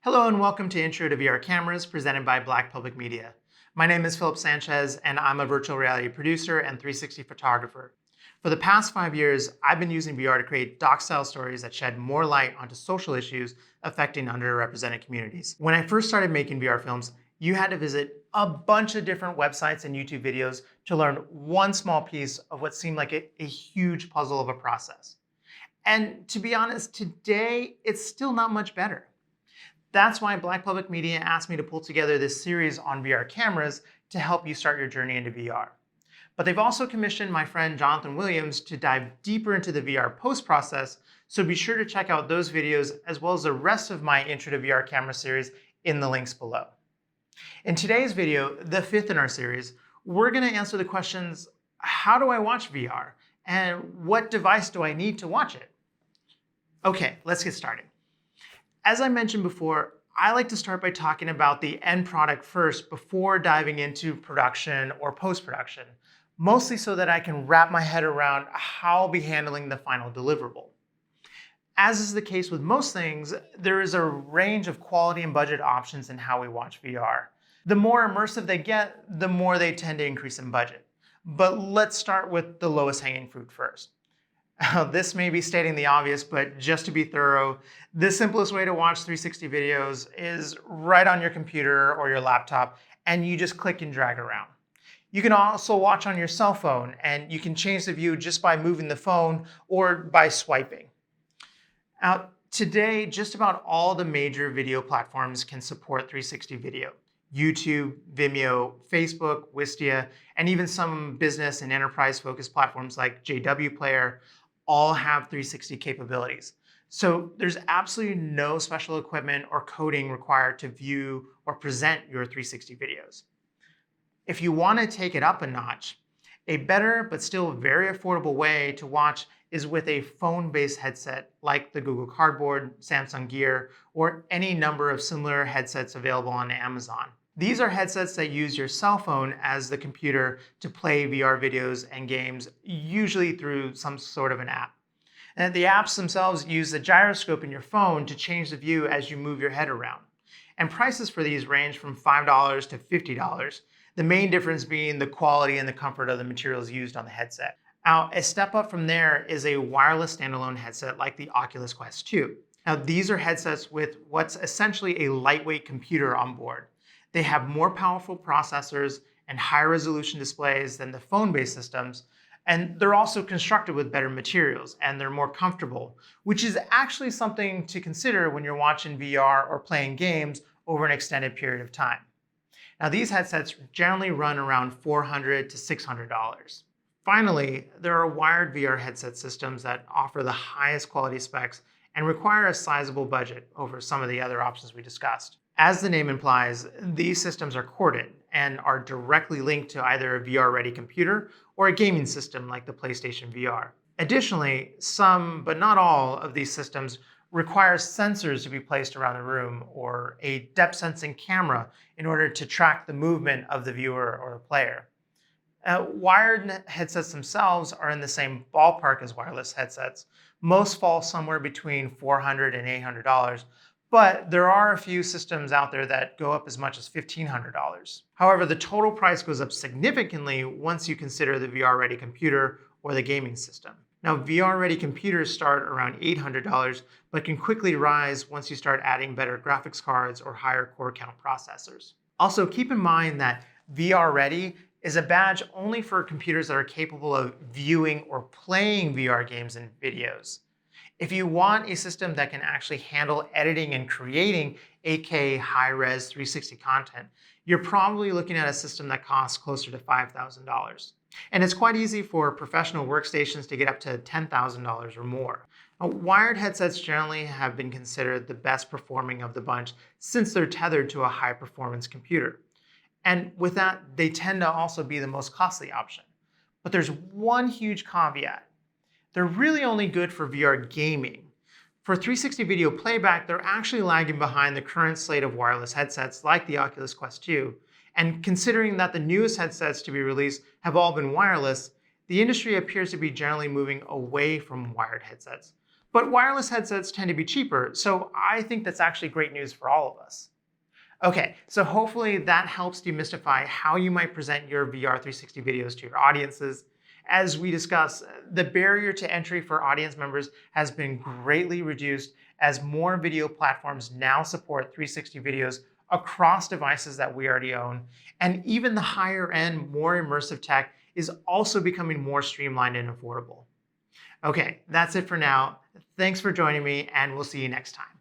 Hello and welcome to Intro to VR Cameras presented by Black Public Media. My name is Philip Sanchez and I'm a virtual reality producer and 360 photographer. For the past 5 years, I've been using VR to create doc-style stories that shed more light onto social issues affecting underrepresented communities. When I first started making VR films, you had to visit a bunch of different websites and YouTube videos to learn one small piece of what seemed like a huge puzzle of a process. And to be honest, today, it's still not much better. That's why Black Public Media asked me to pull together this series on VR cameras to help you start your journey into VR. But they've also commissioned my friend Jonathan Williams to dive deeper into the VR post-process, so be sure to check out those videos as well as the rest of my Intro to VR Camera series in the links below. In today's video, the fifth in our series, we're going to answer the questions, how do I watch VR? And what device do I need to watch it? Okay, let's get started. As I mentioned before, I like to start by talking about the end product first before diving into production or post-production, mostly so that I can wrap my head around how I'll be handling the final deliverable. As is the case with most things, there is a range of quality and budget options in how we watch VR. The more immersive they get, the more they tend to increase in budget. But let's start with the lowest hanging fruit first. This may be stating the obvious, but just to be thorough, the simplest way to watch 360 videos is right on your computer or your laptop, and you just click and drag around. You can also watch on your cell phone, and you can change the view just by moving the phone or by swiping. Now, today, just about all the major video platforms can support 360 video. YouTube, Vimeo, Facebook, Wistia, and even some business and enterprise-focused platforms like JW Player all have 360 capabilities. So there's absolutely no special equipment or coding required to view or present your 360 videos. If you want to take it up a notch, a better but still very affordable way to watch is with a phone-based headset like the Google Cardboard, Samsung Gear, or any number of similar headsets available on Amazon. These are headsets that use your cell phone as the computer to play VR videos and games, usually through some sort of an app. And the apps themselves use the gyroscope in your phone to change the view as you move your head around. And prices for these range from $5 to $50, the main difference being the quality and the comfort of the materials used on the headset. Now, a step up from there is a wireless standalone headset like the Oculus Quest 2. Now, these are headsets with what's essentially a lightweight computer on board. They have more powerful processors and higher resolution displays than the phone-based systems, and they're also constructed with better materials and they're more comfortable, which is actually something to consider when you're watching VR or playing games over an extended period of time. Now, these headsets generally run around $400 to $600. Finally, there are wired VR headset systems that offer the highest quality specs and require a sizable budget over some of the other options we discussed. As the name implies, these systems are corded and are directly linked to either a VR-ready computer or a gaming system like the PlayStation VR. Additionally, some, but not all, of these systems require sensors to be placed around the room or a depth sensing camera in order to track the movement of the viewer or the player. Wired headsets themselves are in the same ballpark as wireless headsets. Most fall somewhere between $400 and $800, but there are a few systems out there that go up as much as $1,500. However, the total price goes up significantly once you consider the VR-ready computer or the gaming system. Now, VR-ready computers start around $800, but can quickly rise once you start adding better graphics cards or higher core count processors. Also, keep in mind that VR-ready is a badge only for computers that are capable of viewing or playing VR games and videos. If you want a system that can actually handle editing and creating 8K high-res 360 content, you're probably looking at a system that costs closer to $5,000. And it's quite easy for professional workstations to get up to $10,000 or more. Now, wired headsets generally have been considered the best performing of the bunch since they're tethered to a high-performance computer. And with that, they tend to also be the most costly option. But there's one huge caveat. They're really only good for VR gaming. For 360 video playback, they're actually lagging behind the current slate of wireless headsets like the Oculus Quest 2. And considering that the newest headsets to be released have all been wireless, the industry appears to be generally moving away from wired headsets. But wireless headsets tend to be cheaper, so I think that's actually great news for all of us. Okay, so hopefully that helps demystify how you might present your VR 360 videos to your audiences. As we discuss, the barrier to entry for audience members has been greatly reduced as more video platforms now support 360 videos across devices that we already own. And even the higher end, more immersive tech is also becoming more streamlined and affordable. Okay, that's it for now. Thanks for joining me, and we'll see you next time.